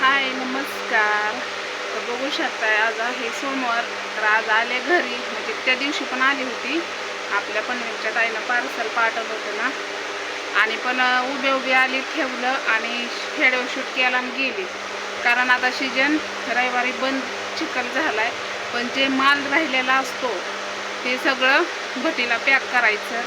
हाय नमस्कार. तर बघू शकताय आज आहे सोमवार. तर आज आले घरी, म्हणजे त्या दिवशी पण आली होती. आपल्या पनवेलच्या ताईनं पार्सल पाठवलं होतं ना, आणि पण उभे उभे आली, ठेवलं आणि व्हिडिओ शूट केला आणि गेली. कारण आता सीजन रविवारी बंद चिखल झालाय, पण जे माल राहिलेला असतो ते सगळं भटीला पॅक करायचं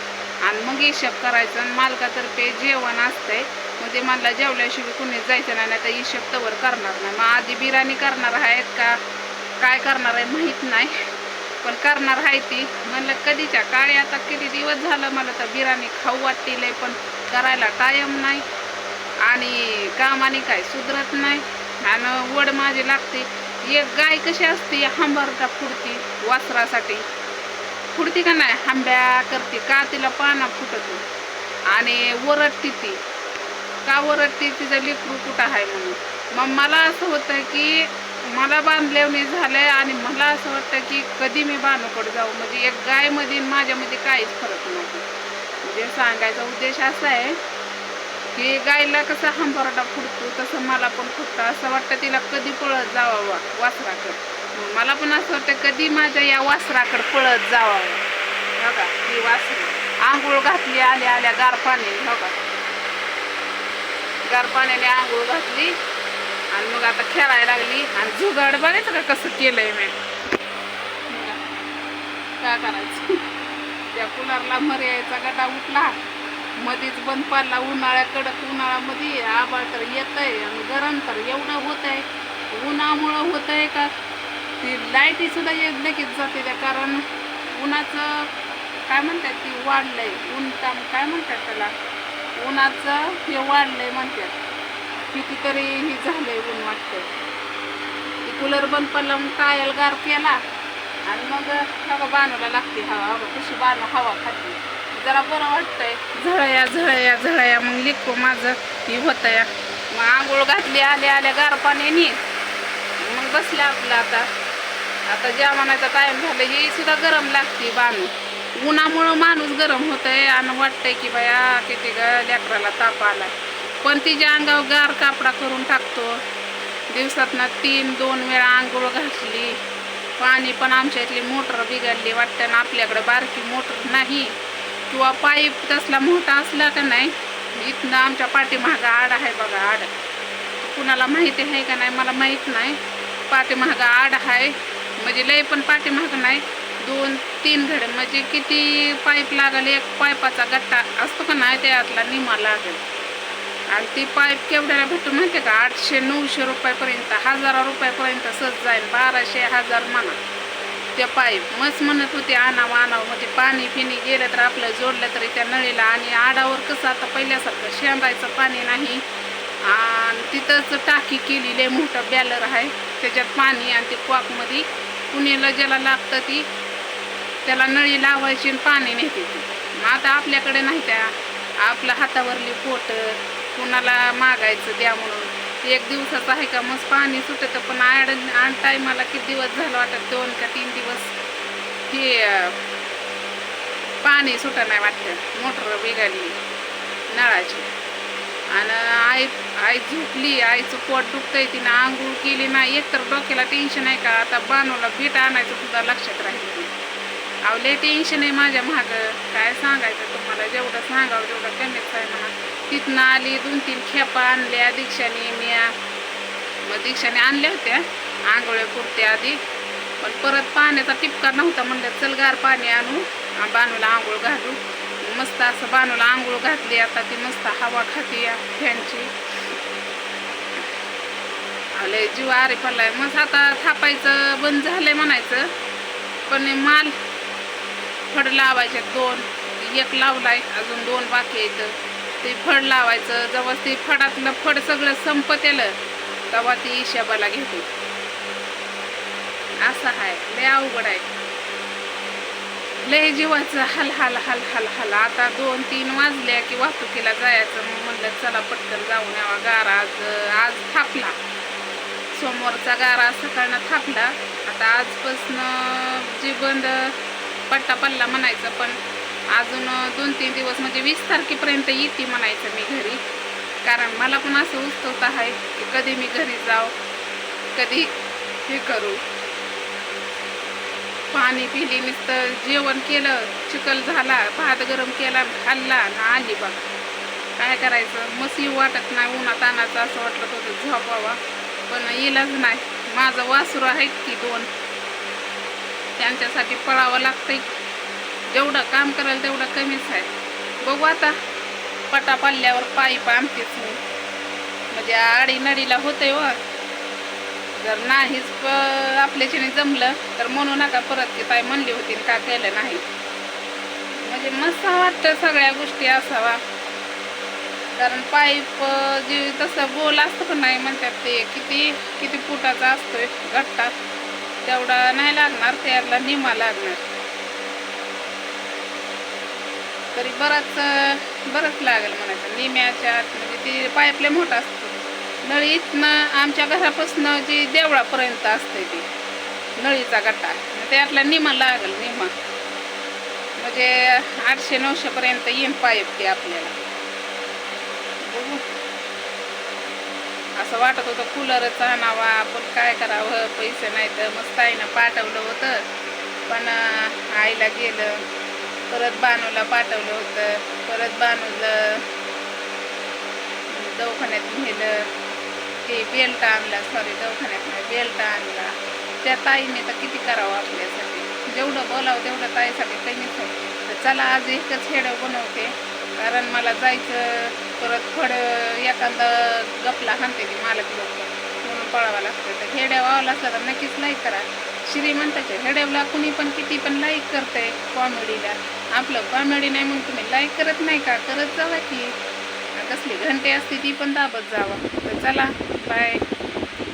आणि मग हिशोब करायचं. आणि मालकातर्फे जेवण असतंय, म्हणजे मला जेवल्याशिवाय कुणीच जायचं नाही, नाही तर हिशोब तवर करणार नाही. मग आधी बिर्याणी करणार आहेत का काय करणार आहे माहीत नाही, पण करणार आहे ती. म्हणलं कधीच्या काळी, आता किती दिवस झालं मला तर बिर्याणी खाऊ वाटतील, पण करायला टाईम नाही आणि कामाने काय सुधरत नाही. आणि वड माझी लागते. एक गाय कशी असते, हंबरटा फुडती वासरासाठी, फुडती का नाही, हांब्या करते का, तिला पाना फुटतो आणि वरटती ती का, वरटती तिचं लेकरू कुठं आहे म्हणून. मग मला असं होतं की मला बांधलेवणी झालंय आणि मला असं वाटतं की कधी मी बानूकडे जाऊ. म्हणजे एक गायमध्ये माझ्यामध्ये काहीच फरक नव्हतो. म्हणजे सांगायचा उद्देश असा आहे की गायला कसं हंबरडा फुटतो तसं मला पण फुटतं. असं वाटतं तिला कधी पळत जावावा वासराकडं. मला पण असं वाटतं कधी माझ्या या वासराकडं पळत जावावं. बघा ही वासरी आंघोळ घातली, आल्या आल्या गार पाणी, बघा गार पाण्याने आंघोळ घातली आणि मग आता खेळायला लागली. आणि जुगाड बघायचं का कसं केलंय मी, काय करायचं. त्या कुलरला मर्यायचा गटा उठला, मध्येच बंद पडला. उन्हाळ्या कडक उन्हाळ्यामध्ये आभाळ तर येतंय आणि गरम तर एवढं होत आहे. उन्हामुळं होत आहे का ती लाईटी सुद्धा लगेच जाते त्या, कारण उन्हाचं काय म्हणतात ती वाढलंय, ऊन काम काय म्हणतात त्याला, उन्हाचं हे वाढलंय म्हणतात. कितीतरी हे झालंय ऊन वाटतंय. ती कूलर बंद पडला, मग टायल गार केला आणि मग हवा बाणूला लागते. हवा कशी बाणू हवा खाते, जरा बरं वाटतंय. झळया झळया झळया मग लिखो माझं हे होतं या. मग आंघोळ घातली, आल्या आल्या गार पाण्याने, मग बसले आपलं. आता जेवणाचा टाईम झालं. ही सुद्धा गरम लागते बाणू. उन्हामुळं माणूस गरम होतंय आणि वाटतंय की बाया किती लेकराला ताप आला. पण तिच्या अंगावर गार कापडा करून टाकतो. दिवसातनं 2 वेळा आंघोळ घातली. पाणी पण आमच्या इथली मोटर बिघडली वाटतं ना, आपल्याकडं बारकी मोटर नाही किंवा पाईप तसला मोठा असला का नाही. इथनं आमच्या पाठीमागं आड आहे बघा, आड कुणाला माहिती आहे का नाही मला माहीत नाही. पाठीमागं आड आहे, म्हणजे लय पण पाठीमागं नाही, 2-3 घडे, म्हणजे किती पाईप लागेल. एक पाईपाचा गट्टा असतो का नाही, त्यातला निमा लागेल. आणि ती पाईप केवढ्याला भेटू माहिती का, 800-900 रुपयापर्यंत, 1000 रुपयापर्यंत सहज जाईल. 1200-1000 म्हणा त्या पाईप. मस्त म्हणत होते आणावं आणावं, म्हणजे पाणी पिणी गेलं तर आपलं जोडलं तरी त्या नळीला. आणि आडावर कसं आता पहिल्यासारखं शेंदायचं पाणी नाही. आणि तिथंच टाकी केलेली आहे, मोठं बॅलर आहे त्याच्यात पाणी, आणि ते कॉकमध्ये कुणीला ज्याला लागतं ती त्याला नळी लावायची आणि पाणी नेते ती. आता आपल्याकडे नाही, त्या आपल्या हातावरली पोट कुणाला मागायचं द्या म्हणून. एक दिवसाचं आहे का मस्त पाणी सुटतं, पण आड टायमाला किती दिवस झालं वाटत, 2 का 3 दिवस हे पाणी सुटं नाही वाटतं. मोटर बिघडली नळाची. आणि आई झोपली, आईचं पोट दुखतंय, तिनं आंघोळ केली नाही. एकतर डोक्याला टेन्शन आहे का, आता बाणूला बीट आणायचं सुद्धा लक्षात राहिलं नाही. अहो लय टेन्शन आहे माझ्या मागं, काय सांगायचं तुम्हाला. जेवढं सांगावं तेवढं कमीच आहे म्हणा. तिथनं आली, 2-3 खेपा आणल्या दीक्षाने म्या. मग दीक्षाने आणल्या होत्या आंघोळ्यापुरत्या आधी, पण परत पाण्याचा टिपका नव्हता. म्हणलं चल गार पाणी आणू, बाणूला आंघोळ घालू. मस्त असं बाणूला आंघोळ घातली. आता ती मस्त हवा खाते या फॅनची. आले जीव आरे पडलाय. मस्त आता थापायचं बंद झालंय म्हणायचं, पण माल फड लावायचे 2, 1 लावलाय, अजून 2 बाकी आहेत. ते फड लावायचं. जेव्हा ते फडातलं फड सगळं संपत येलं तेव्हा ती हिशोबाला घेतो. असं आहे, लय अवघड आहे, लय जीवाचं हल हल हल हल हल. आता 2-3 वाजल्या की वाहतुकीला जायचं. मग म्हणलं चला पटकन जाऊन यावा. गारा आज थापला, सोमवारचा गारा सकाळनं थापला. आता आजपासनं जी बंद पट्टा पडला म्हणायचं, पण अजून 2-3 दिवस, म्हणजे 20 तारखेपर्यंत येते म्हणायचं मी घरी. कारण मला पण असं उत्सुकता आहे की कधी मी घरी जाऊ, कधी हे करू. पाणी पिली, नुसतं जेवण केलं, चिकल झाला, भात गरम केला, खाल्ला आणि आली बघा. काय करायचं, मसी वाटत नाही उन्हात आणायचं, असं वाटत होतं झोपावा, पण इलाज नाही. माझं वासरू आहेत की 2, त्यांच्यासाठी पळावं लागतंय. जेवढं काम करायला तेवढं कमीच आहे. बघू आता पटा पाल्यावर पाईप आणतेच मी, म्हणजे आडीनडीला होतंय व. जर नाहीच आपल्याच्याने जमलं तर म्हणू नका परत की ताई म्हणली होती का केलं नाही. म्हणजे मस्त वाटतं सगळ्या गोष्टी असावा. कारण पाईप जे तसं गोल असतं पण नाही म्हणतात, ते किती किती फुटाचा असतोय गट्टा, तेवढा नाही लागणार, त्याला निमा लागणार. तरी बरंच लागेल म्हणायचं निम्याच्या आत. म्हणजे ती पाईप लय मोठा असतो. नळीतनं आमच्या घरापासून जी देवळापर्यंत असते ती नळीचा गट्टा, त्यातला निमा लागेल निमा. म्हणजे 800-900 पर्यंत येईन पाईप ते आपल्याला. बघू. असं वाटत होतं कूलरच आणावा, पण काय करावं, पैसे नाही तर. मस्त आईनं पाठवलं होतं, पण आईला गेलं. परत बानूला पाठवलं होतं, परत बानूला दवाखान्यात नेलं, ते बेल्ट आणला, सॉरी दवाखान्यात नाही, बेल्ट आणला. त्या ताईने तर किती करावं आपल्यासाठी. जेवढं बोलावं तेवढं ताईसाठी कमीच आहे. तर चला आज एकच हेडं बनवते, कारण मला जायचं. परत थोडं एखादा गपला हाणते ती मालक लोक, म्हणून पळावं लागतं. तर हेड्या वावला असला तर नक्कीच लाईक करा. श्रीमंताच्या हेड्यावला कुणी पण किती पण लाईक करतंय कॉमेडीला. आपलं कॉमेडी नाही म्हणून तुम्ही लाईक करत नाही का? करत जावा की. कसली घंटे असते ती पण दाबत जावा. तर चला बाय.